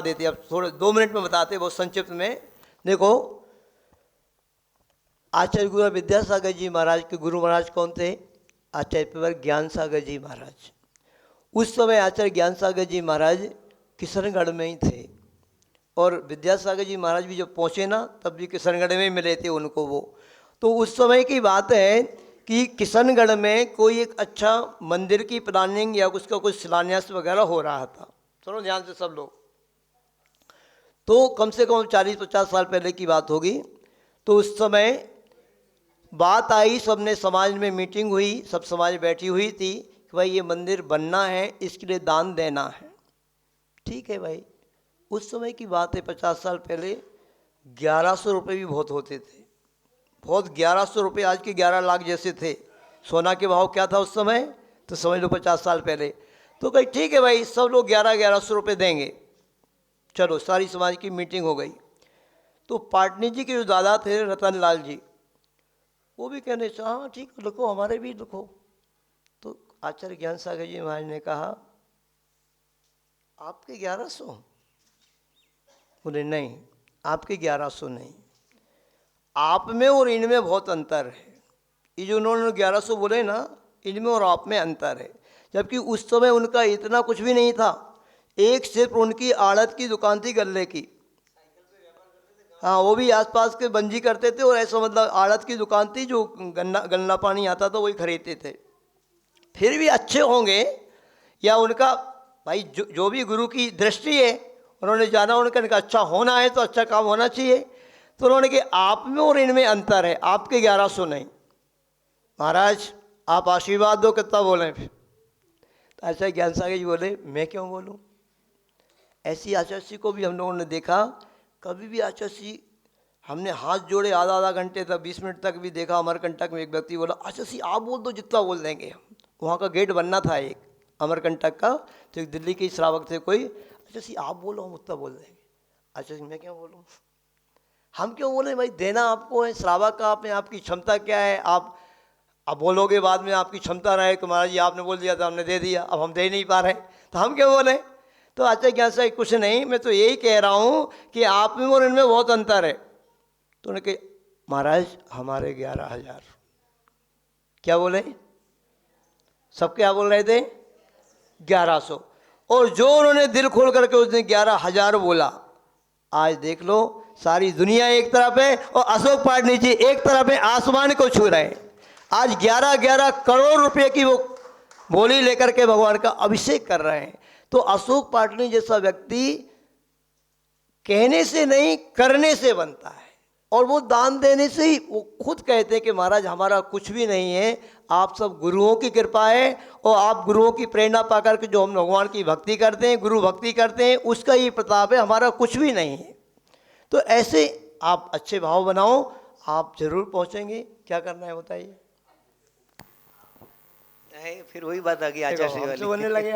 देते। अब थोड़े 2 मिनट में बताते बहुत संक्षिप्त में। देखो, आचार्य गुरु विद्यासागर जी महाराज के गुरु महाराज कौन थे? आचार्य पेवर ज्ञान सागर जी महाराज। उस समय आचार्य ज्ञान सागर जी महाराज किशनगढ़ में ही थे, और विद्यासागर जी महाराज भी जब पहुँचे ना, तब भी किशनगढ़ में ही मिले थे उनको वो। तो उस समय की बात है कि किशनगढ़ में कोई एक अच्छा मंदिर की प्लानिंग या उसका कुछ शिलान्यास वगैरह हो रहा था। सुनो ध्यान से सब लोग। तो कम से कम 40-50 साल पहले की बात होगी। तो उस समय बात आई, सबने समाज में मीटिंग हुई, सब समाज बैठी हुई थी कि भाई ये मंदिर बनना है, इसके लिए दान देना है। ठीक है भाई, उस समय की बात है 50 साल पहले 1100 रुपये भी बहुत होते थे, बहुत। 1100 रुपये आज के 11 लाख जैसे थे। सोना के भाव क्या था उस समय, तो समझ लो 50 साल पहले। तो कही ठीक है भाई, सब लोग 1100 रुपये देंगे। चलो, सारी समाज की मीटिंग हो गई। तो पाटनी जी के जो दादा थे रतन लाल जी, वो भी कहने से हाँ ठीक, लिखो, हमारे भी लिखो। तो आचार्य ज्ञान सागर जी महाराज ने कहा आपके 1100? बोले नहीं, आपके 1100 नहीं, आप में और इनमें बहुत अंतर है। ये जो उन्होंने 1100 बोले ना, इनमें और आप में अंतर है। जबकि उस समय उनका इतना कुछ भी नहीं था, एक सिर्फ उनकी आड़त की दुकान थी गल्ले की। हाँ, वो भी आसपास के बंजी करते थे, और ऐसा मतलब आड़त की दुकान थी, जो गन्ना पानी आता था वही खरीदते थे। फिर भी अच्छे होंगे, या उनका भाई जो भी गुरु की दृष्टि है, उन्होंने जाना, उनका अच्छा होना है तो अच्छा काम होना चाहिए। तो उन्होंने कहा आप में और इनमें अंतर है, आपके 1100 नहीं। महाराज आप आशीर्वाद दो, कितना बोलें फिर? तो आचार्य ज्ञान सागर जी बोले मैं क्यों बोलूँ? ऐसी आचार्य जी को भी हम लोगों ने देखा, कभी भी आचार्य जी हमने हाथ जोड़े आधा घंटे तक, 20 मिनट तक भी देखा। अमरकंटक में एक व्यक्ति बोला आचार्य जी आप बोल दो, जितना बोल देंगे हम। वहाँ का गेट बनना था एक अमरकंटक का, तो एक दिल्ली के श्रावक थे कोई, आचार्य जी आप बोलो, हम उतना बोल देंगे। आचार्य जी मैं क्यों बोलूँ, हम क्यों बोले? भाई देना आपको है, श्रावक का आप में आपकी क्षमता क्या है? आप अब बोलोगे बाद में आपकी क्षमता रहे कि महाराज जी आपने बोल दिया था, हमने दे दिया, अब हम दे नहीं पा रहे, तो हम क्यों बोले? तो आचार्य ज्ञान सागर कुछ नहीं, मैं तो यही कह रहा हूँ कि आप में और इनमें बहुत अंतर है। तो उन्होंने कहा महाराज हमारे 11,000। क्या बोले? सब क्या बोल रहे थे? 1100। और जो उन्होंने दिल खोल करके उसने 11,000 बोला, आज देख लो सारी दुनिया एक तरफ है और अशोक पाटनी जी एक तरफ है, आसमान को छू रहे हैं। आज 11-11 करोड़ रुपए की वो बोली लेकर के भगवान का अभिषेक कर रहे हैं। तो अशोक पाटनी जैसा व्यक्ति कहने से नहीं, करने से बनता है। और वो दान देने से ही, वो खुद कहते हैं कि महाराज हमारा कुछ भी नहीं है, आप सब गुरुओं की कृपा है, और आप गुरुओं की प्रेरणा पाकर के जो हम भगवान की भक्ति करते हैं, गुरु भक्ति करते हैं, उसका ही प्रताप है, हमारा कुछ भी नहीं है। तो ऐसे आप अच्छे भाव बनाओ, आप जरूर पहुंचेंगे। क्या करना है बताइए? फिर वही बात आ गई आचार्य वाली। बोलने लगे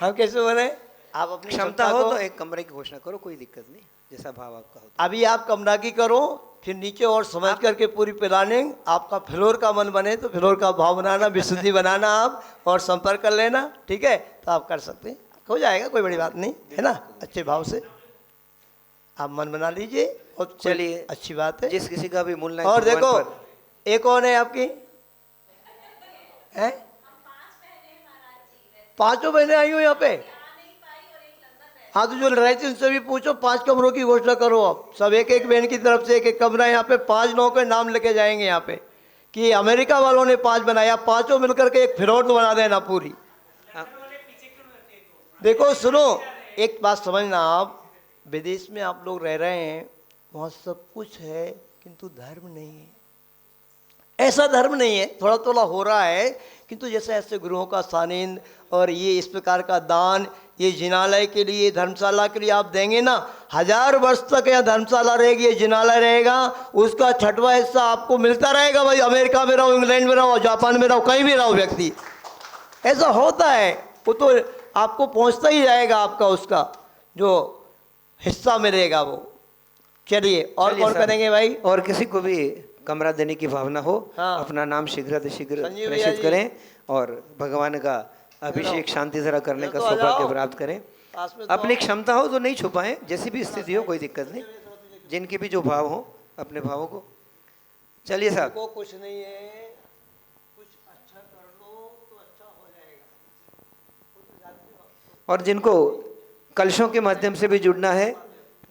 हम कैसे बोले? आप अपनी क्षमता हो तो एक कमरे की घोषणा करो, कोई दिक्कत नहीं, जैसा भाव आपका हो। अभी आप कमरा की करो, फिर नीचे और समझ करके पूरी प्लानिंग, आपका फ्लोर का मन बने तो फ्लोर का भाव बनाना, विशुद्धि बनाना आप, और संपर्क कर लेना, ठीक है? तो आप कर सकते हैं, हो जाएगा, कोई बड़ी बात नहीं है ना। अच्छे भाव से आप मन बना लीजिए, और चलिए अच्छी बात है। जिस किसी का भी मूल। और देखो एक और है आपकी, है 5 बहनें आई हो यहाँ पे। हाँ, तो जो रहे थे उनसे भी पूछो, 5 कमरों की घोषणा करो। अब सब एक बहन की तरफ से एक कमरा, यहाँ पे 5 लोगों के नाम लेके जाएंगे यहाँ पे, कि अमेरिका वालों ने 5 बनाया, 5 मिलकर के एक फ्लोर तो बना देना पूरी। देखो सुनो, एक बात समझना, आप विदेश में आप लोग रह रहे हैं, वहाँ सब कुछ है, किंतु धर्म नहीं है। ऐसा धर्म नहीं है, थोड़ा थोड़ा हो रहा है, किंतु जैसे ऐसे गुरुओं का सानिध्य और ये इस प्रकार का दान, ये जिनालय के लिए, धर्मशाला के लिए आप देंगे ना, 1000 वर्ष तक यहाँ धर्मशाला रहेगी, ये जिनालय रहेगा, उसका 6वां हिस्सा आपको मिलता रहेगा। भाई अमेरिका में रहो, इंग्लैंड में रहो, जापान में रहो, कहीं भी रहो व्यक्ति, ऐसा होता है। वो तो आपको पहुँचता ही जाएगा, आपका उसका जो हिस्सा मिलेगा वो। चलिए और कौन करेंगे भाई? और किसी को भी कमरा देने की भावना हो, हाँ, अपना नाम शीघ्र प्रेषित करें और भगवान का अभिषेक शांति जरा करने का सौभाग्य प्राप्त करें। पास में तो अपनी क्षमता हो तो नहीं छुपाएं, जैसी भी स्थिति हो कोई दिक्कत नहीं, जिनके भी जो भाव हो अपने भावों को। चलिए साहब, को कुछ नहीं है, कुछ अच्छा कर लो तो अच्छा हो जाएगा। और जिनको कलशों के माध्यम से भी जुड़ना है,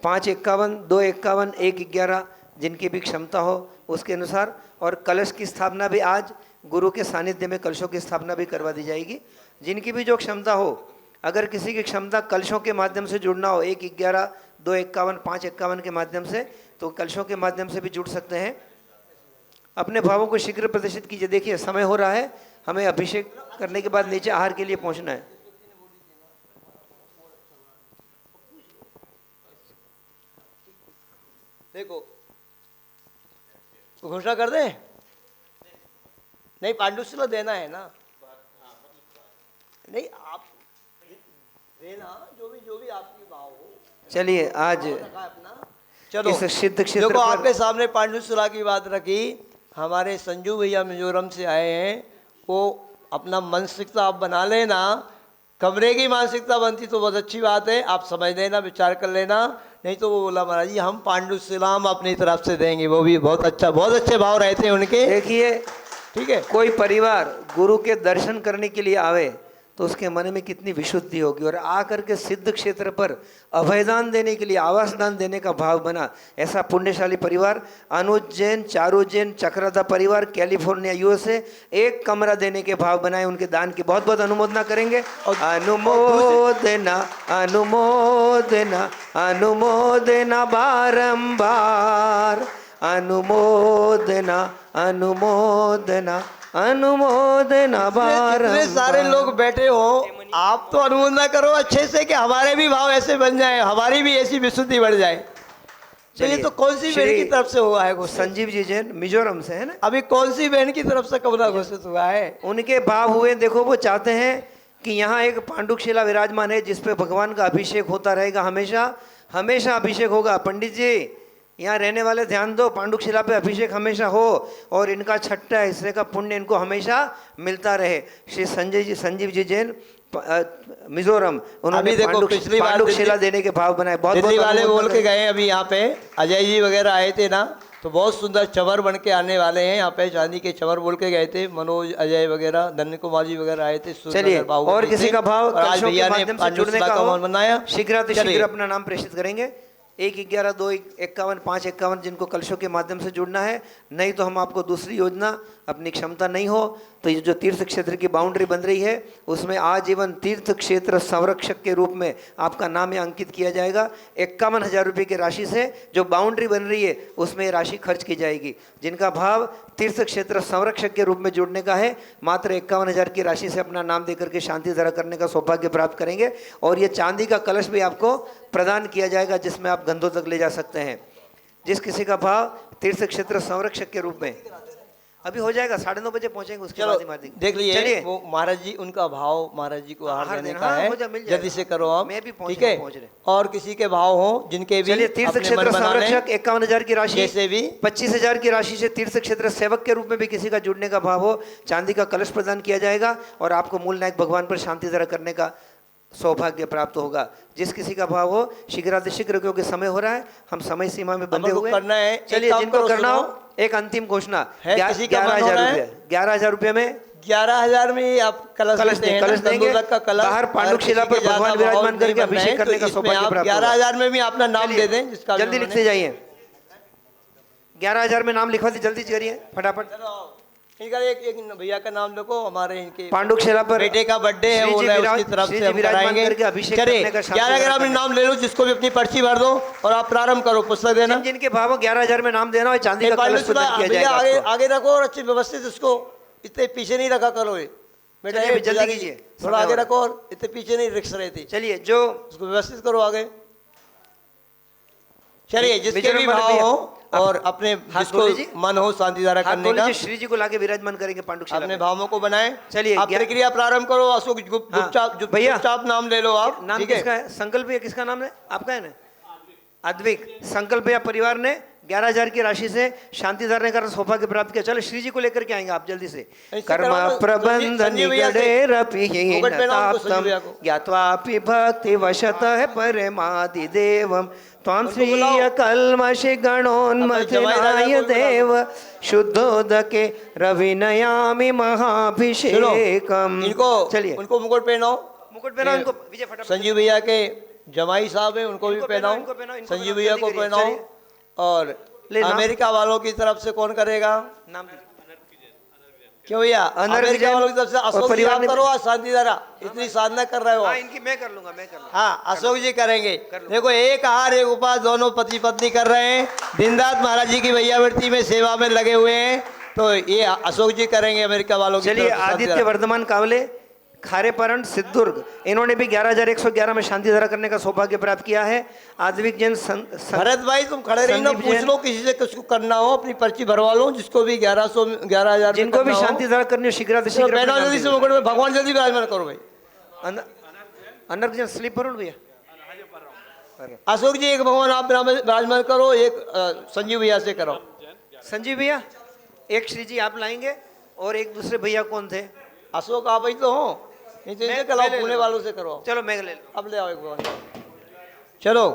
551, 251, 111, जिनकी भी क्षमता हो उसके अनुसार, और कलश की स्थापना भी आज गुरु के सानिध्य में कलशों की स्थापना भी करवा दी जाएगी। जिनकी भी जो क्षमता हो, अगर किसी की क्षमता कलशों के माध्यम से जुड़ना हो 111, 251, 551 के माध्यम से, तो कलशों के माध्यम से भी जुड़ सकते हैं। अपने भावों को शीघ्र प्रदर्शित कीजिए। देखिए समय हो रहा है, हमें अभिषेक करने के बाद नीचे आहार के लिए पहुंचना है। देखो घोषणा कर दें, नहीं पांडुशिला देना है ना, नहीं आप देना, जो भी आपकी भाव हो। चलिए आज अपना चलो इस सिद्ध क्षेत्र देखो, पर आपके सामने पांडुशिला की बात रखी। हमारे संजू भैया मिजोरम से आए हैं, वो अपना मानसिकता आप बना लेना। कमरे की मानसिकता बनती तो बहुत अच्छी बात है, आप समझ लेना, विचार कर लेना। नहीं तो वो बोला महाराज जी हम पांडुशिला अपनी तरफ से देंगे, वो भी बहुत अच्छा, बहुत अच्छे भाव रहते हैं उनके। देखिए, ठीक है, कोई परिवार गुरु के दर्शन करने के लिए आवे तो उसके मन में कितनी विशुद्धि होगी, और आकर के सिद्ध क्षेत्र पर अभयदान देने के लिए, आवास दान देने का भाव बना, ऐसा पुण्यशाली परिवार अनुज जैन, चारू जैन, चक्रदा परिवार, कैलिफोर्निया यूएसए, एक कमरा देने के भाव बनाए। उनके दान की बहुत बहुत अनुमोदना करेंगे। अनुमोदना अनुमोदना अनुमोदना बारंबार, अनुमोदना अनुमोदना अनुमोदना इतने सारे लोग बैठे हो, आप तो अनुमोदना करो अच्छे से कि हमारे भी भाव ऐसे बन जाए, हमारी भी ऐसी विशुद्धि बढ़ जाए। तो ये तो कौन सी बहन की तरफ से हुआ है घोषित? संजीव जी जैन मिजोरम से है ना। अभी कौन सी बहन की तरफ से कमरा घोषित हुआ है? उनके भाव हुए, देखो वो चाहते हैं कि यहाँ एक पांडुशिला विराजमान है जिसपे भगवान का अभिषेक होता रहेगा, हमेशा हमेशा अभिषेक होगा। पंडित जी यहाँ रहने वाले ध्यान दो, पांडुशिला पे अभिषेक हमेशा हो और इनका छठा हिस्से का पुण्य इनको हमेशा मिलता रहे। श्री संजीव जी जैन मिजोरम, उन्होंने पांडुशिला देने के भाव बनाए। बहुत दिल्ली वाले बोल के गए अभी यहाँ पे, अजय जी वगैरह आए थे ना, तो बहुत सुंदर चवर बन के आने वाले हैं यहाँ पे, चांदी के चवर बोल के गए थे। मनोज, अजय वगैरह, धन्य कुमार जी वगैरह आए थे। चलिए, और किसी का भाव आज भैया ने पांडुशिला का मन बनाया, शीघ्र अपना नाम प्रेषित करेंगे। 111, 251, 551 जिनको कलशों के माध्यम से जुड़ना है। नहीं तो हम आपको दूसरी योजना, अपनी क्षमता नहीं हो तो ये जो तीर्थ क्षेत्र की बाउंड्री बन रही है उसमें आजीवन तीर्थ क्षेत्र संरक्षक के रूप में आपका नाम यहाँ अंकित किया जाएगा। 51,000 रुपये की राशि से जो बाउंड्री बन रही है उसमें राशि खर्च की जाएगी। जिनका भाव तीर्थ क्षेत्र संरक्षक के रूप में जुड़ने का है, मात्र 51,000 की राशि से अपना नाम देकर के शांति धारा करने का सौभाग्य प्राप्त करेंगे। और ये चांदी का कलश भी आपको प्रदान किया जाएगा जिसमें आप गंधों तक ले जा सकते हैं। जिस किसी का भाव तीर्थ क्षेत्र संरक्षक के रूप में अभी हो जाएगा, 9:30 बजे पहुंचेंगे, उसके बाद ही देख लीजिए। वो महाराज जी, उनका भाव महाराज जी को आहार देने का है, जल्दी से करो आप, ठीक है। और किसी के भाव हो जिनके भी तीर्थ क्षेत्र संरक्षक 51,000 की राशि से भी 25,000 की राशि से तीर्थ क्षेत्र सेवक के रूप में भी किसी का जुड़ने का भाव हो, चांदी का कलश प्रदान किया जाएगा और आपको मूल नायक भगवान पर शांति धारा करने का सौभाग्य प्राप्त होगा। जिस किसी का भाव हो शीघ्र, क्योंकि समय हो रहा है, हम समय सीमा में बंधे हुए करना है। चलिए, जिनको करना हो, एक अंतिम घोषणा है, 11,000 रुपये में 11,000 में आप कलश देंगे। बाहर पांडुशिला पर भगवान विराजमान करके अभिषेक करने का सौभाग्य प्राप्त। 11,000 में भी अपना नाम दे दें, जिसका जल्दी लिखते जाइए। 11,000 में नाम लिखवा दी, जल्दी करिए फटाफट। एक भैया का नाम देखो, हमारे इनके पांडुशिला पर बेटे का बर्थडे है, वो उसकी तरफ से हम कराएंगे। चलिए 11,000 में नाम ले लो, जिसको भी अपनी पर्ची भर दो और आप प्रारंभ करो, पुस्तक देना। जिनके भाव 11,000 में नाम देना और चांदी का कलश प्रदान किया जाएगा। आगे रखो और अच्छी व्यवस्थित, इसको इतने पीछे नहीं रखा करो। बेटा जल्दी कीजिए, थोड़ा आगे रखो और इतने पीछे नहीं रिक्स रहती। चलिए, जो उसको व्यवस्थित करो आगे। चलिए, जिसके भी भाव हो और अपने जिसको मन हो शांति धारा करने का, श्री जी को लाके विराजमान करेंगे पांडुशिला, अपने भावों को बनाए। चलिए, आप प्रक्रिया प्रारंभ करो। अशोक चुपचाप नाम ले लो आप। नाम किसका है? संकल्प या किसका नाम है? आपका है ना? अद्विक। संकल्प या परिवार ने 11,000 की राशि से शांति धारण कर सौभाग्य प्राप्त किया। चलो श्री जी को लेकर के आएंगे आप जल्दी से। ऐसे कर्म कराओ तो प्रबंध संजीव भैया से। निगडेरपि मुकुट पहनाओ उनको, संजीव ताप्तम भैया को। ज्ञात्वापि भक्ति वशतः परमादिदेवं त्वां उनको श्रीय बुलाओ। कल्मषि अपने जमाई गणोन्मथनाय दादा को देव शुद्धोदके रविनयामि सुनो, महाभिषेकम। इनको चलिए उनको मुकुट पहनाओ। मुकुट पहनाओ इनको, विजय फटाफट। संजीव भैया के जमाई साहब हैं, उनको भी इनको पहनाओ। इनको पहनाओ, इनको संजीव पहनाओ, भैया जल्दी को करिए, पहनाओ। चलिए। और ले नाम। अमेरिका वालों की तरफ से कौन करेगा? नाम दीजिए। क्यों भैया? अनर्घ अमेरिका जैन वालों की तरफ से और अशोक जी परिवार आप ने- करो। आज शांति धारा इतनी साधना कर रहे हो। हाँ इनकी मैं कर लूंगा, मैं कर लूंगा। हाँ, अशोक जी करेंगे। कर लो। देखो, एक आहार एक उपास दोनों पति पत्नी कर रहे हैं, दिन रात महाराज जी की भैयावृत्ति में सेवा में लगे हुए हैं। तो ये अशोक जी करेंगे अमेरिका वालों की चलिए तरफ से शांति आदित्य धारा। वर्धमान कावले खारेपरण सिद्धुर्ग, इन्होंने भी 11,111 में शांति धारा करने का सौभाग्य प्राप्त किया है। आद्विक जैन भरत भाई तुम खड़े रही ना, संदीप पूछ जैन। लो किसी से किसको करना हो, अपनी पर्ची भरवा लो, जिसको भी 11,000 जिनको भी शांति धारा करनी हो शीघ्र पहना जल्दी से मुकुट में। भगवान जल्दी विराजमान करो भाई। अनर्घ जैन स्लीप पर भैया। अशोक जी एक भगवान आप विराजमान करो, एक संजीव भैया से करो। संजीव भैया एक श्री जी आप लाएंगे और एक दूसरे भैया कौन थे? अशोक आप ही तो हो, नहीं तो इनसे कराओ, पुणे वालों से करो। चलो मैं ले लूं। अब ले आओ एक भगवान। चलो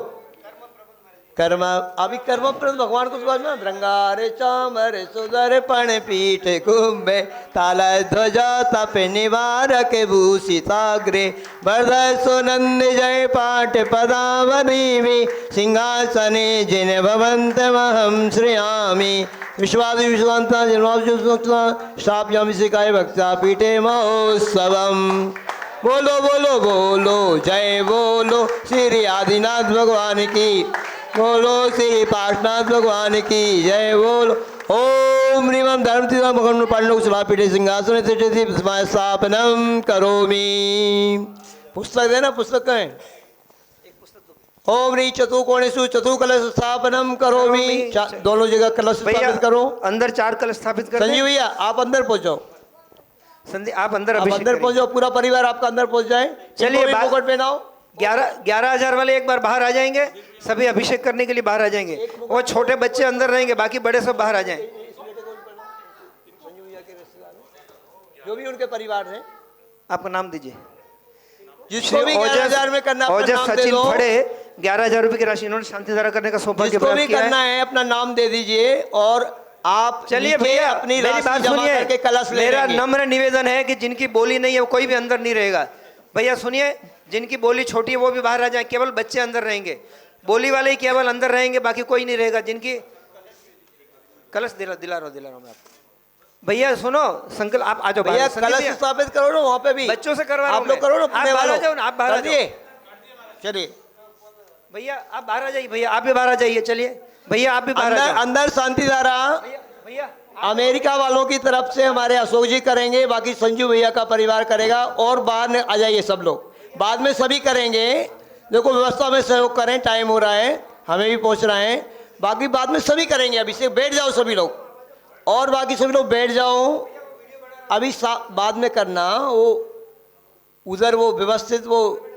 कर्म, अभी कर्म प्रद भगवान को समझ में। भृंगारे चामरे सुदर पण पीठ कुंभे तालय ध्वजा तप निवार के भूषिताग्रे बरदय सुनंद जय पाठ पदावनी सिंहासने जिन भवंत महम श्रियामी विश्वादि विश्वांता जन्मावजुस्ता स्थाप्यामि सिकाय भक्ता पीठे महोत्सवम। बोलो बोलो बोलो जय बोलो श्री आदिनाथ भगवान की, बोलो श्री पार्शनाथ भगवान की जय बोलो। ओम ह्रीम धर्मतीर्थं भगवान पांडव सभापीठे सिंहासने तिष्ठति स्थापनम करोमि। पुस्तक देना, पुस्तक कहें। ओम ह्री चतुर्कोणेषु चतुर्कलश स्थापनम करोमि। दोनों जगह कलश भैया स्थापित करो। अंदर 4 कलश स्थापित कर संजीव भैया आप अंदर पहुंचो। संदीप आप अंदर आप अभिषेक अंदर करिए। पहुंचो, पूरा परिवार आपका अंदर पहुंच जाए। चलिए, इनको भी बात- मुकुट पहनाओ। 11,000 वाले एक बार बाहर आ जाएंगे, सभी अभिषेक करने के लिए बाहर आ जाएंगे। वो छोटे बच्चे अंदर रहेंगे, बाकी बड़े सब बाहर आ जाएं। जो भी उनके परिवार हैं, आपका नाम दीजिए। जिसको भी 11,000 में करना अपना ओजस नाम दे सचिन दो। फड़े 11,000 रुपए की राशि इन्होंने शांति धारा करने का सौभाग्य जिसको प्राप्त भी किया करना है। है अपना नाम दे दीजिए और आप चलिए नीचे भैया अपनी मेरी राशि बात जमा करके कलश सुनिए, ले मेरा लेंगे। नम्र निवेदन है कि जिनकी बोली नहीं है वो कोई भी अंदर नहीं रहेगा। भैया सुनिए, जिनकी बोली छोटी है वो भी बाहर आ जाए, केवल बच्चे अंदर रहेंगे। बोली वाले ही केवल अंदर रहेंगे, बाकी कोई नहीं रहेगा। जिनकी कलश दिला रहा हूं मैं आपको। भैया सुनो, संकल्प आप आ जाओ भैया बाहर। संदीप कलश भैया, स्थापित करो ना वहाँ पे भी। बच्चों से करवा रहा आप हूं लोग मैं। करो ना, आप पुणे बाहर आ वालों। जाओ ना, आप बाहर आ कर जाओ। दिए? चलिए भैया आप बाहर आ जाइए, भैया आप भी बाहर आ जाइए। चलिए भैया आप भी बाहर आ अंदर जाओ। अंदर शांति धारा भैया अमेरिका वालों की तरफ से हमारे अशोक जी करेंगे, बाकी संजू भैया का परिवार करेगा। और बाहर आ जाइए सब लोग, बाद में सभी करेंगे। देखो व्यवस्था में सहयोग करें, टाइम हो रहा है, हमें भी पहुंचना है। बाकी बाद में सभी करेंगे। अभी से बैठ जाओ सभी लोग, और बाकी सभी लोग बैठ जाओ। अभी बाद में करना, वो उधर वो व्यवस्थित वो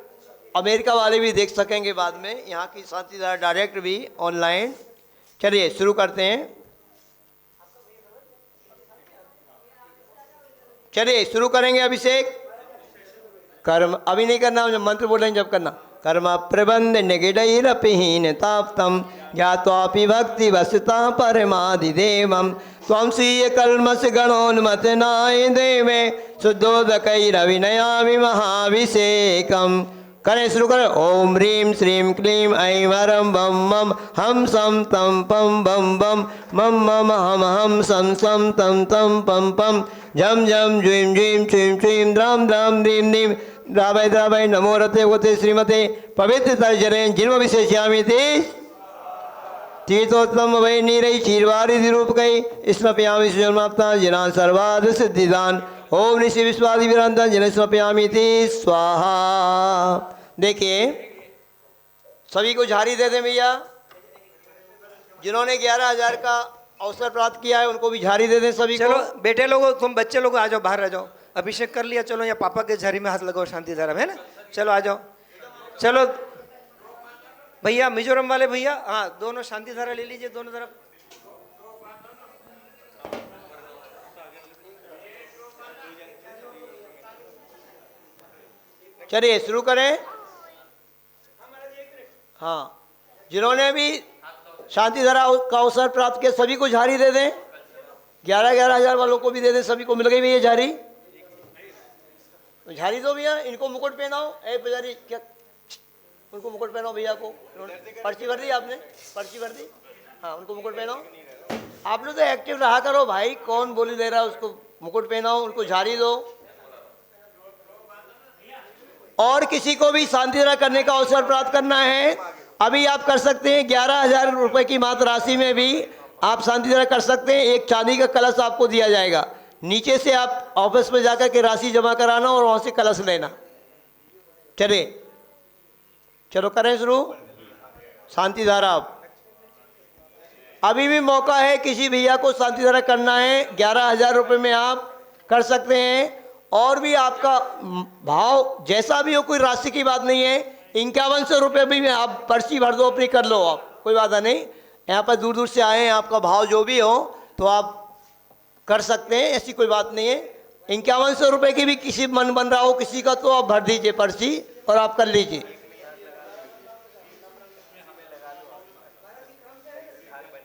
अमेरिका वाले भी देख सकेंगे बाद में, यहाँ की शांति धारा डायरेक्ट भी ऑनलाइन। चलिए शुरू करते हैं। चलिए शुरू करेंगे अभिषेक। कर्म अभी नहीं करना, जब मंत्र बोलेंगे जब करना। कर्म प्रबंध निगिडैरपिहीन ताप्तम ज्ञात्वापि भक्ति वसुता परमादिदेवम त्वं स्वीय कल्मष गणोन्मथनाय देवे शुद्धोदकैरविनयामि महाभिषेकम। करें शुरू करें। ओम ह्रीं श्रीं क्लीं ऐं वरं बम मम हम सम तम पम बम बम मम मम हम सम सम तम तम पम पम झम झम ज्वीं ज्वीं छ्वीं छ्वीं द्राम द्राम दीं दीं द्रावय द्रावय नमो रते वते श्रीमते पवित्र तर्जने जिन्म विशेष्यामि ते तीर्थोत्तम वै नीरै क्षीरवारिधि रूपकै स्मपयामि सुजन्माप्ता जिनान् सर्वाद सिद्धिदान। ओम ऋषि विश्वादि विरंतन जिन्हें स्मपयामि ते स्वाहा। देखिए सभी को झाड़ी दे दें भैया। जिन्होंने 11,000 का अवसर प्राप्त किया है उनको भी झाड़ी दे दें सभी को। चलो बेटे लोगों, तुम बच्चे लोग आ जाओ, बाहर आ जाओ। अभिषेक कर लिया, चलो या पापा के झाड़ी में हाथ लगाओ शांति धारा में, है ना। चलो आ जाओ। चलो भैया मिजोरम वाले भैया, हाँ दोनों शांति धारा ले लीजिए दोनों तरफ। चलिए शुरू करें। हाँ, जिन्होंने भी शांति धारा का अवसर प्राप्त किया सभी को झाड़ी दे दें। 11,000 11,000 वालों को भी दे दें। सभी को मिल गई भैया झाड़ी? झाड़ी दो भैया, इनको मुकुट पहनाओ। ए पुजारी, क्या उनको मुकुट पहनाओ भैया को। पर्ची भर दी आपने? पर्ची भर दी? हाँ, उनको मुकुट पहनाओ। आप लोग तो एक्टिव रहा करो भाई, कौन बोली दे रहा है? उसको मुकुट पहनाओ, उनको झाड़ी दो। और किसी को भी शांति धारा करने का अवसर प्राप्त करना है, अभी आप कर सकते हैं। 11,000 रुपए की मात्र राशि में भी आप शांति धारा कर सकते हैं। एक चांदी का कलश आपको दिया जाएगा। नीचे से आप ऑफिस में जाकर के राशि जमा कराना और वहां से कलश लेना। चले, चलो करें शुरू शांति धारा। अभी भी मौका है, किसी भैया को शांति धारा करना है 11,000 रुपये में आप कर सकते हैं। और भी आपका भाव जैसा भी हो, कोई राशि की बात नहीं है। 5100 रुपये भी आप पर्ची भर दो अपनी, कर लो आप, कोई बात नहीं। यहाँ पर दूर दूर से आए हैं, आपका भाव जो भी हो तो आप कर सकते हैं, ऐसी कोई बात नहीं है। 5100 रुपये की भी किसी मन बन रहा हो किसी का तो आप भर दीजिए पर्ची और आप कर लीजिए।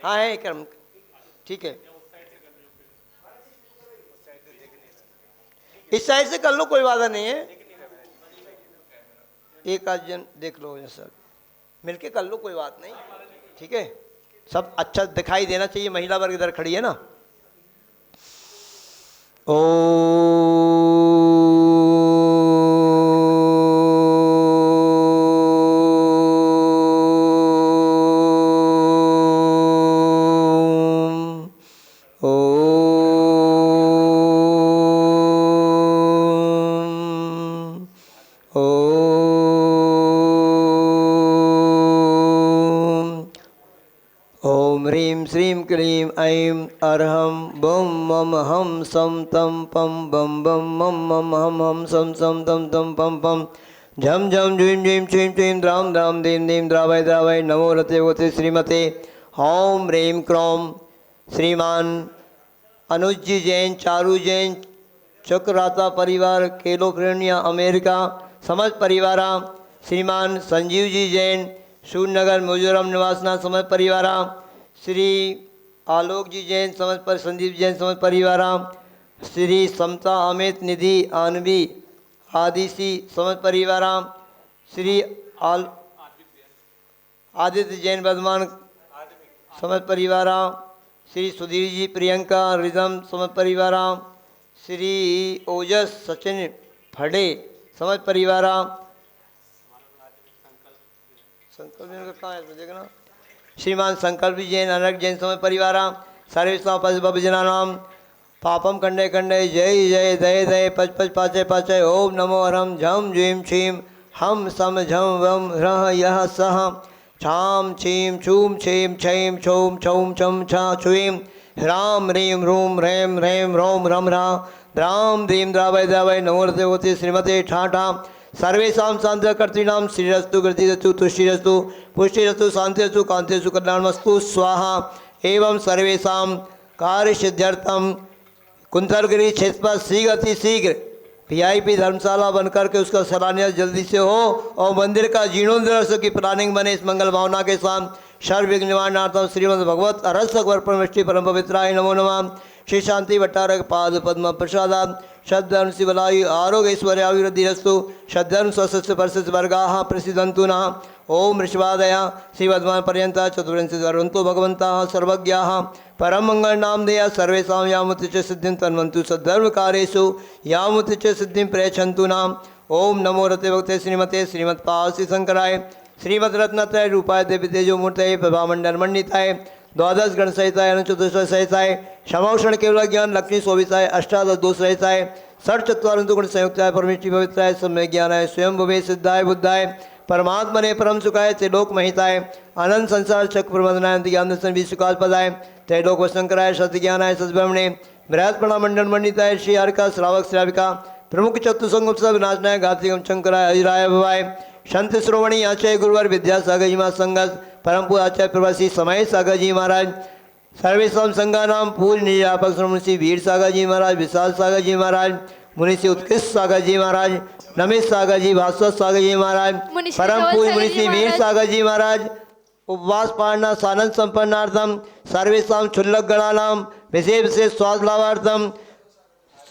हाँ है क्रम, ठीक है। इस साइड से कर लो, कोई बात नहीं है। एक आध जन देख लो सर, मिलके कर लो, कोई बात नहीं, ठीक है। सब अच्छा दिखाई देना चाहिए। महिला वर्ग इधर खड़ी है ना। ओ श्रीं क्लीं ऐं अर्हं बम मम हम सम तम पम बम बम मम मम हम हम सम सम तम तम पम पम झम झम झीं झीं छीं छीं द्राम द्राम दीं दीं द्रावय द्रावय नमो रते वते श्रीमते। ओम ह्रीं क्रोम श्रीमान अनुज जी जैन, चारू जैन, चक्राता परिवार, कैलिफोर्निया अमेरिका समस्त परिवारा। श्रीमान संजीव जी जैन, सूरनगर मिजोरम निवासना समस्त परिवारा। श्री आलोक जी जैन समस्त पर, संदीप जैन समस्त परिवारा। श्री समता अमित निधि आनवी आदिसी समस्त परिवारा। श्री आदित्य जैन वर्धमान समस्त परिवारा। श्री सुधीर जी प्रियंका रिदम समस्त परिवारा। श्री ओजस सचिन फड़े समस्त परिवारा। संकल्प कहाँ है देखना। श्रीमान संकल्प जैन अनक जैन समय परिवारा। सर्वेषां पशुभजनानां पापम खंडे खंडे जय जय दय दय पच पच पाचय पाचय। ओम नमो हरम झम झीं छीं हम सम झम वम रह यह सह छाम छीं छूम छीं छईं छौम छौम छम छा छुईं ह्राम ह्रीं ह्रूम ह्रैं ह्रैं ह्रौम रम ह्रा द्राम द्रीं द्रावय द्रावय नमोरते होते श्रीमते ठा ठा। सर्वेषां शान्तिकर्तॄणां श्रीरस्तु गतिरस्तु तुष्टिरस्तु पुष्टिरस्तु शान्तिरस्तु कान्तिरस्तु कल्याणमस्तु स्वाहा। एवं सर्वेषां कार्यसिद्ध्यर्थं कुंतलगिरी क्षेत्र पर शीघ्र शीघ्र वीआईपी धर्मशाला बनकर के उसका सराहनीय जल्दी से हो और मंदिर का जीर्णोद्धार की प्लानिंग बने। इस मंगल भावना के साथ सर्वविघ्न निवारणार्थम श्रीमद् भगवत अरसक परमेष्टि परम पवित्राय नमो नमः। श्री शांति भट्टारक पाद पद्म प्रसादात श्रद्धर्म शिवलायु आरोग्य ऐश्वर्य अभिवृद्धिरस्तु श्रद्धर्म स्वस्य परस्य वर्गाः प्रसिद्धन्तु नः। ओम ऋषभादय श्रीवर्धमान पर्यंता चतुर्विंशतिवरन्तु भगवन्तः सर्वज्ञाः परम मंगल नाम देया सर्वेषां यामुति च सिद्धिं तन्वन्तु सद्धर्म कार्येषु यामुति च सिद्धिं प्रयच्छन्तु नाम। ओम नमो रते भक्ते श्रीमते श्रीमत्पाद श्री शंकराय श्रीमद रत्नत्रय रूपाय देवी तेजो मूर्तये प्रभामंडल मंडिताय द्वादश गण सहिताय अनुचतुर्थ सहिताय क्षमाक्षण केवल ज्ञान लक्ष्मी शोभिताय अष्टादश दोष रहिताय षट चत्वारिंशु गुण संयुक्ताय परमेष्टि पवित्राय सम्य ज्ञानाय स्वयं भवे सिद्धाय बुद्धाय परमात्मने परम सुखाय त्रिलोक महिताय अनंत संसार चक्र प्रबंधनाय ज्ञान दर्शन विश्वकाल पदाय त्रैलोक वशंकराय सत्य ज्ञानाय सद्ब्रह्मणे बृहत् प्रणामंडल मंडिताय श्री हरि का श्रावक श्राविका प्रमुख चतुसंग उत्सव विनाशनाय घातिकम शंकराय अजिराय भवाय संत श्रोवणी आचार्य गुरुवर विद्यासागर जी महाराज संगत परम पूज्य आचार्य प्रवासी समय सागर जी महाराज सर्वेशम संघानाम पूर्ण निरापक श्री वीर सागर जी महाराज विशाल सागर जी महाराज मुनि श्री उत्कृष्ट सागर जी महाराज, नमित सागर जी, भास्वत सागर जी महाराज, मुनि श्री परम धवल पूज्य सागर मुनि जी श्री वीर महाराज। सागर जी महाराज, उपवास पारणा सानंद संपन्नार्थम सर्वेशा क्षुल्लक गणानाम विशेष विशेष स्वास्थ्य लाभार्थम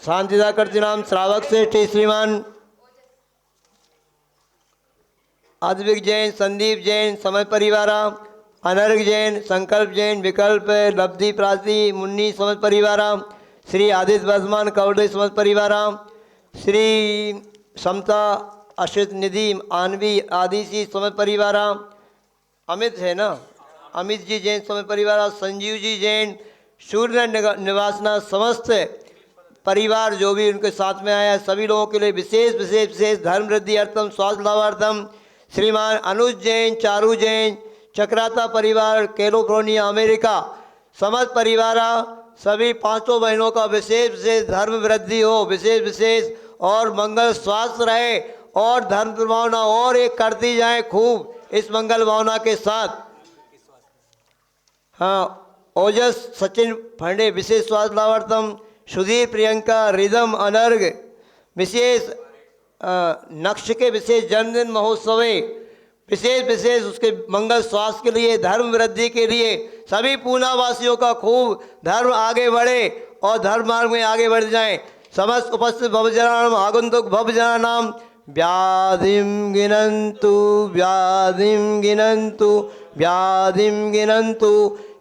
शांतिदा कर्तिनाम श्रावक श्रेष्ठ श्रीमान अद्विक जैन, संदीप जैन, समय परिवारा, अनर्घ जैन, संकल्प जैन, विकल्प लब्धि प्राति मुन्नी समझ परिवारा, श्री आदित्य वर्धमान कवड़े समझ परिवारा, श्री समता अश्रित निधि आनवी आदि सी समझ परिवारा, अमित है ना, अमित जी जैन समझ परिवारा, संजीव जी जैन, सूर्य निवासना समस्त परिवार जो भी उनके साथ में आया सभी लोगों के लिए विशेष विशेष विशेष धर्म वृद्धि अर्थम स्वास्थ्य लाभार्थम श्रीमान अनुज जैन, चारू जैन, चक्राता परिवार, कैलिफोर्निया अमेरिका समस्त परिवारा, सभी पांचों बहनों का विशेष विशेष धर्म वृद्धि हो, विशेष विशेष और मंगल स्वास्थ्य रहे और धर्म भावना और एक करती जाए खूब इस मंगल भावना के साथ। हाँ, ओजस सचिन फंडे विशेष स्वास्थ्य लाभार्थम, सुधीर प्रियंका रिदम अनर्घ विशेष नक्श के विशेष जन्मदिन महोत्सवे विशेष विशेष उसके मंगल स्वास्थ्य के लिए धर्म वृद्धि के लिए सभी पूना वासियों का खूब धर्म आगे बढ़े और धर्म मार्ग में आगे बढ़ जाएं। समस्त उपस्थित भवजनानाम आगंतुक भवजनानाम व्याधिम गिनंतु व्याधिम गिनंतु व्याधिम गिनंतु।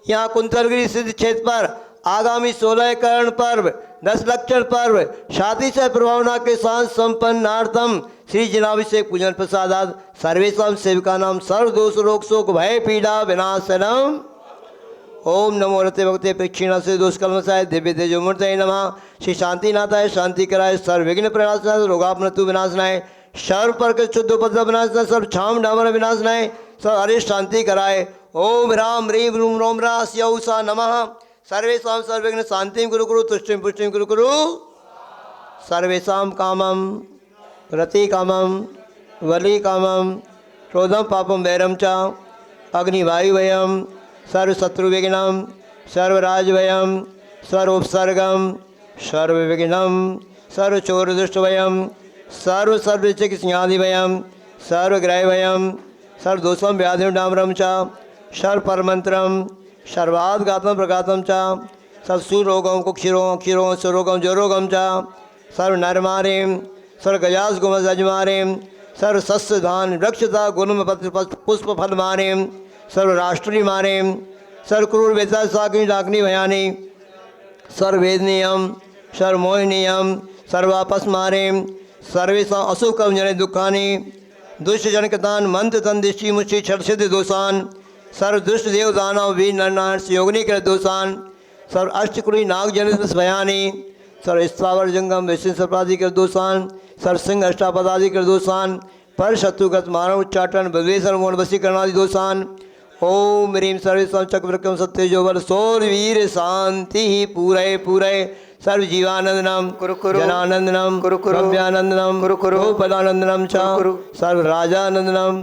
यहाँ कुंतलगिरी सिद्ध क्षेत्र पर आगामी 16 कर्ण पर्व 10 लक्षण पर्व शादी से प्रभावना के साथ संपन्नार्थम श्री जनाभिषेक पूजन प्रसादात सर्वेशम सेविका नाम सर्वदोष रोग शोक भय पीड़ा विनाशनम। ओम नमो रते भगते प्रेक्षिणा से दोष कलमसाय दिव्य तेजो मूर्तये नमः। श्री शांतिनाथाय शांति कराय सर्व विघ्न प्रणाशनाय रोगापमृत्यु विनाशनाय सर्व पर शुद्ध उपद्रव विनाशनाय सर्व छाम डामर विनाशनाय सर्व अरिष्ट शांति कराय। ओम राम ह्रीं रूम रोम रा स्यौसा नमः। सर्वेशा सर्वविघ्न शांति गुरु गुरु तुष्टिं पुष्टिं गुरु गुरु। सर्वेशा कामम रति कामम वली कामम क्रोधम पापम वैरम च अग्निवायु वयम सर्वशत्रुविघ्नम सर्वराजवयम सर्वोपसर्गम सर्वविघ्नम सर्वचोरदुष्टवयम सर्वचिकित्सादिवयम सर्वग्रहवयम सर्वदोषम व्याधिम डामरम च सर्वपरमंत्रम सर्वादघातम प्रघातम च सर्वसुरोगम कुक्षिरोगम क्षीरोगम सुरोगम जरोगम च सर्वनरमारिम सर्वगजास गुमस अजमारिम सर्वसस्यधान वृक्षता गुणम पत्र पुष्प फल मारिम सर्वराष्ट्रीय मारिम सर्वक्रूर वेता साग्नि डाग्नि भयानी सर्ववेदनीयम सर्वमोहिनीयम सर्वापस मारिम सर्वेशा अशुकम जन दुखानि दुष्ट जनकतान मंत्र तन दृष्टि मुष्टि छद दोषान सर्वदुष्ट देव दानव वीर नरनारायण योगिनी कर दोषान सर्व अष्टकुड़ी नाग जनित भयानी सर्व स्थावर जंगम वैश्विक सर्पादि कर दोषान सर्व सिंह अष्टापदादि कर दोषान पर शत्रुगत मानव उच्चाटन बद्वेश्वर मोहन वशीकरणादि दोषान। ओम ह्रीं सर्वेशम चक्रवर्कम सत्यजो बल सौर वीर शांति ही पूरे पूरे सर्व जीवानंदनम जनानंदनम भव्यानंदनम गोपदानंदनम च सर्व राजानंदनम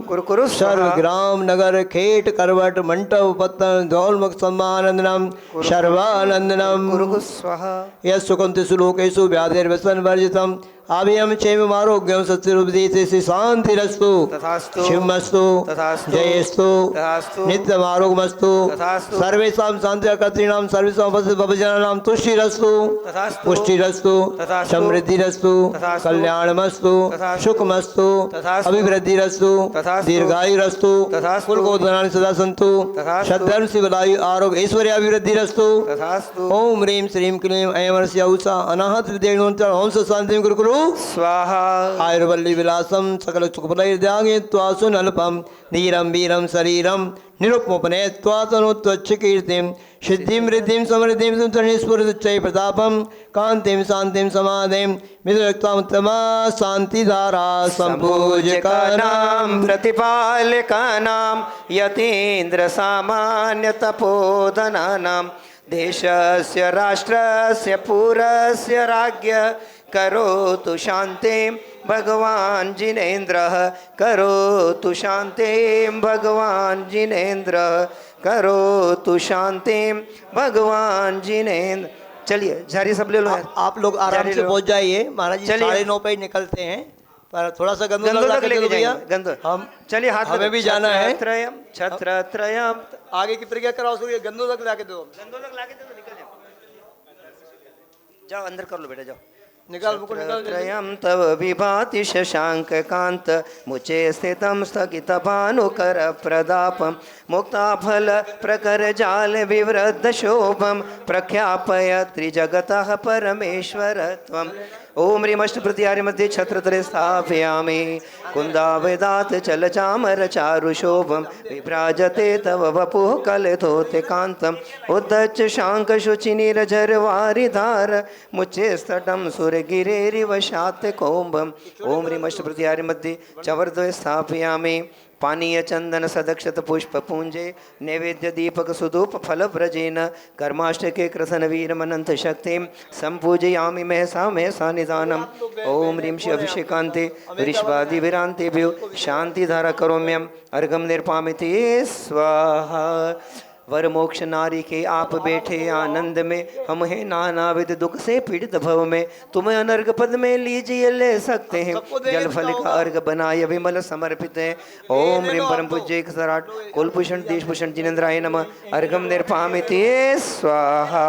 सर्व ग्राम नगर खेट करवट मंटप पत्तन धौलमुख सम्मानंदनम सर्वानंदनम यह सुकंतेषु लोकेषु व्याधिर्व्यसन वर्जितम अभयम क्षेम आरोग्यम सत्यरूपदेशे से शांतिरस्तु शिवमस्तु जयस्तु नित्यम आरोग्यमस्तु सर्वेषां शांतिकर्तॄणां सर्वेषां भवजनानां तुष्टिरस्तु पुष्टिरस्तु समृद्धिरस्तु कल्याणमस्तु सुखमस्तु अभिवृद्धिरस्तु दीर्घायुरस्तु कुलगोधनानि सदा सन्तु सद्धर्म शिवलायु आरोग्य ऐश्वर्य अभिवृद्धिरस्तु। ओम ह्रीं श्रीं क्लीं ऐं उषा अनाहत विद्येनोत्तर ओम शांतिं गुरु गुरु स्वाहा। आयुर्वल्ली विलासम सकल सुखफलैर्द्यागे त्वासुन अल्पम नीरम वीरम शरीरम निरुपमोपने त्वातनोत्वच्छ कीर्तिम सिद्धिं रिद्धिं समृद्धिं सुतरणीस्फुरदुच्चै प्रतापं कांतिं शांतिं समाधिं मित्रक्तामुत्तमा शांतिधारा संपूज्यकानां प्रतिपालकानां यतीन्द्र सामान्य तपोधनानां देशस्य राष्ट्रस्य पुरस्य राज्ञ करोतु शान्तिं भगवान् जिनेन्द्रः करोतु शान्तिं भगवान् जिनेन्द्रः करोतु शान्तिं भगवान् जिनेन्द्र चलिए झारी सब ले लो यार। आप लोग आराम जारी से लो। पहुंच जाइए, महाराज जी चलिए। 9:30 पे ही निकलते हैं, पर थोड़ा सा गंदो गंदोदक लगा के लेके दे दो भैया। जाएंगे गंदो। हम चलिए हाथ हमें भी जाना है। छत्र त्रयम। आगे की प्रक्रिया कराओ, सो ये गंदो तक ला के दो। गंदोदक लाके दे दो, निकल जाओ। जाओ अंदर कर लो बेटा, जाओ। निकाल मुको निकाल जल्दी। त्रयं तव विभाति शशांक कांत मुचे स्थितं स्थगित भानुकर प्रदापम मुक्ताफल प्रकर जाल विवृद्ध शोभम प्रख्यापय त्रिजगतः परमेश्वर त्वम्। ओम ह्रीमष्ट प्रत्यारि मध्ये छत्रतले स्थापयामि कुन्दावेदात चल चामर चारु शोभम विभ्राजते तव वपुः कलधोते कांतम उद्धच शांक शुचि नीरजर वारिधार मुचे स्तटम सुरगिरेरिव शात कौम्भम। ओम ह्रीमष्ट प्रत्यारि मध्ये चवर्द्वय स्थापयामि पानीय चंदन सदक्षत पुष्प पूंजे नैवेद्य दीपक सुधूप फल व्रजेन कर्माष्टके कृसन वीरमनंत शक्तिं संपूजयामि महसा महसा निदानम। ओम ह्रीं श्री अभिषेकांते वृषभादिभिरांतेभ्यो शांतिधारा करोम्यम अर्घम निर्पामिते स्वाहा। वर मोक्ष नारी के आप बैठे आनंद में हम हैं नानाविध दुख से पीड़ित भव में तुम्हें अनर्घ पद में लीजिए ले सकते हैं जल फल का अर्घ बनाए विमल समर्पित है। ओम ह्रीं परम पूज्य एक सराट कुलभूषण देशभूषण जिनेन्द्राय नमः अर्घम निर्पामिते स्वाहा।